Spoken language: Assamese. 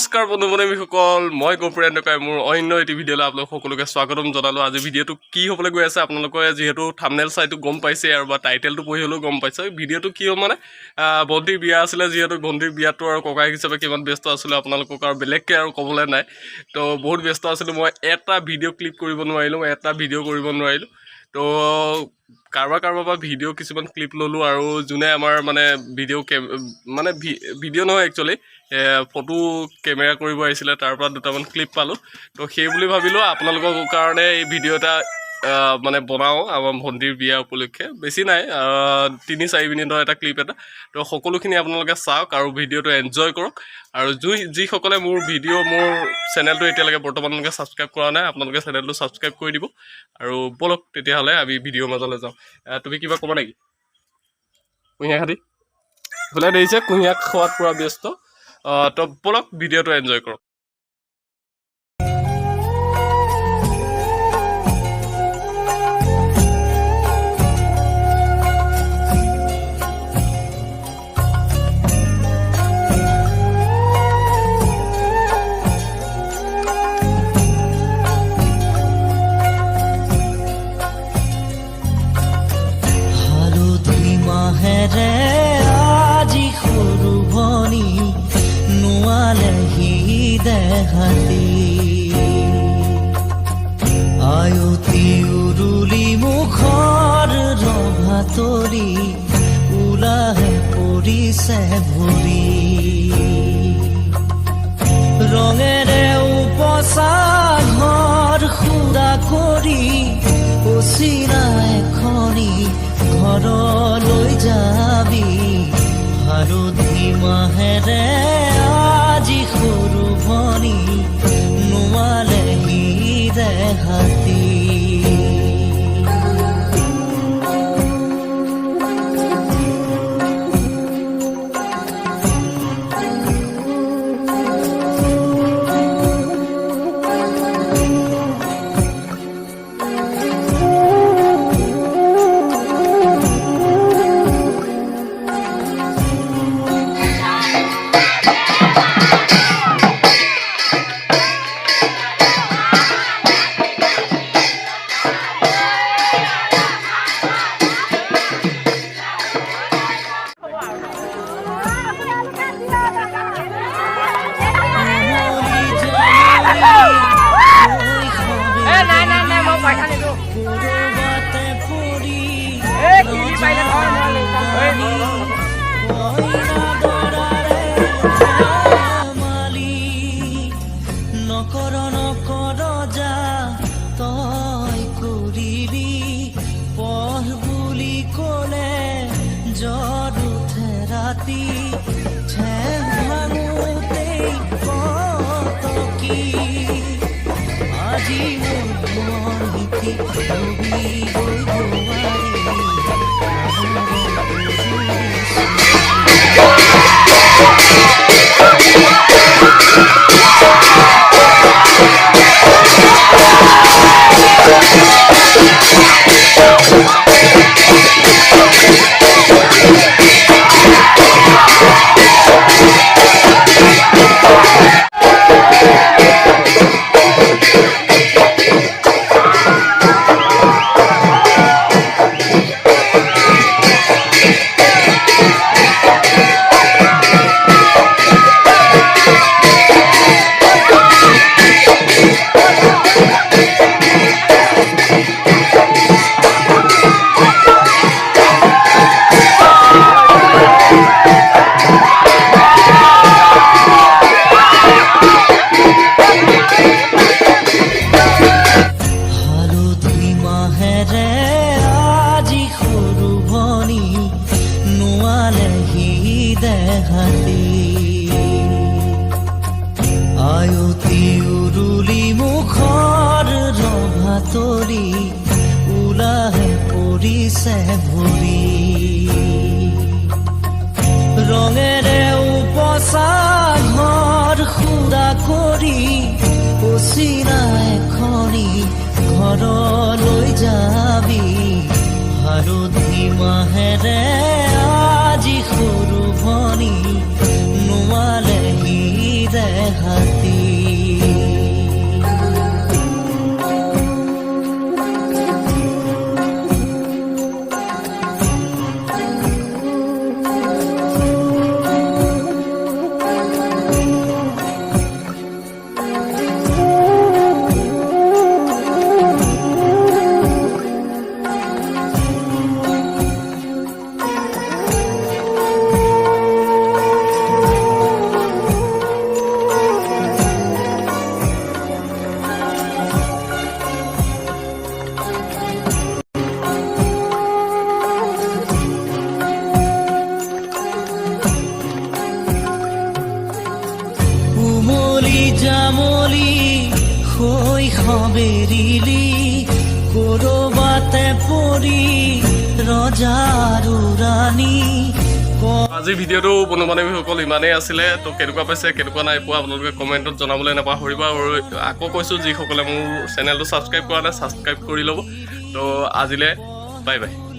নমস্কাৰ বন্ধু-বান্ধৱীসকল, মই গৌপুৰেন ডেকাই মোৰ অন্য এটি ভিডিঅ'লৈ আপোনালোক সকলোকে স্বাগতম জনালোঁ। আজি ভিডিঅ'টো কি হ'বলৈ গৈ আছে আপোনালোকে যিহেতু থাম্বনেল চাইটো গম পাইছে আৰু বা টাইটেলটো পঢ়ি হ'লেও গম পাইছে। ভিডিঅ'টো কি হ'ল মানে ভণ্টিৰ বিয়া আছিলে, যিহেতু ভণ্টিৰ বিয়াটো আৰু ককায়েক হিচাপে কিমান ব্যস্ত আছিলোঁ আপোনালোকক আৰু বেলেগকৈ আৰু ক'বলৈ নাই। তো বহুত ব্যস্ত আছিলোঁ, মই এটা ভিডিঅ' ক্লিপ কৰিব নোৱাৰিলোঁ, এটা ভিডিঅ' কৰিব নোৱাৰিলোঁ। তো কাৰোবাৰ পৰা ভিডিঅ' কিছুমান ক্লিপ ল'লোঁ আৰু যোনে আমাৰ মানে ভিডিঅ' নহয় একচুৱেলি ফটো কেমেৰা কৰিব আহিছিলে, তাৰ পৰা দুটামান ক্লিপ পালোঁ। তো সেই বুলি ভাবিলোঁ আপোনালোকৰ কাৰণে এই ভিডিঅ' এটা মানে বনাওঁ আমাৰ ভণ্টিৰ বিয়া উপলক্ষে। বেছি নাই, 3-4 মিনিটৰ এটা ক্লিপ এটা। তো সকলোখিনি আপোনালোকে চাওক আৰু ভিডিঅ'টো এনজয় কৰক। আৰু যিসকলে মোৰ চেনেলটো এতিয়ালৈকে বৰ্তমানলৈকে ছাবস্ক্ৰাইব কৰা নাই, আপোনালোকে চেনেলটো ছাবস্ক্ৰাইব কৰি দিব। আৰু বলক তেতিয়াহ'লে আমি ভিডিঅ'ৰ মাজলৈ যাওঁ। তুমি কিবা ক'বা নেকি? কুঁহিয়াৰ খাতি এইফালে দেখিছে, কুঁহিয়াৰ খোৱাত পূৰা ব্যস্ত। তো বলক ভিডিঅ'টো এনজয় কৰক। আজি সৰু ভনী নোৱালেহি দেহাতি আয়তি উৰুলি মুখৰ ৰভাতৰি ওলাহে পৰিছে ভৰি ৰঙেৰে উপচা ঘৰ সুৰা কৰি অচিনা এখনি ঘৰলৈ যাবি হালধি মাহেৰে আজি সৰু ভনী নোৱালেহি দেহাতি নকৰ যা তই কৰিবি পঢ় বুলি ক'লে জ্বৰ উঠে ৰাতি ভাঙোতেই কতকি আজি মোৰ নীতি ৰবি আয়তি উৰুলি মুখৰ ৰভাতৰি ওলাহে পৰিছে ভৰি ৰঙেৰে উপচা ঘৰ সুৰা কৰি অচিনা এখনি ঘৰলৈ যাবি হালধি মাহেৰে আজি সৰু ভনী নোৱালেহি দেহা ৰাতি উমলি জামলি শৈশৱেৰিলি কৰবাতে পৰি ৰজা আৰু ৰাণী আজিৰ ভিডিঅ'টো বন্ধু-বান্ধৱীসকল ইমানেই আছিলে তো কেনেকুৱা পাইছে কেনেকুৱা নাই পোৱা আপোনালোকে কমেণ্টত জনাবলৈ নাপাহৰিব আৰু আকৌ কৈছোঁ যিসকলে মোৰ চেনেলটো ছাবস্ক্ৰাইব কৰা নাই ছাবস্ক্ৰাইব কৰি ল'ব তো আজিলৈ বাই বাই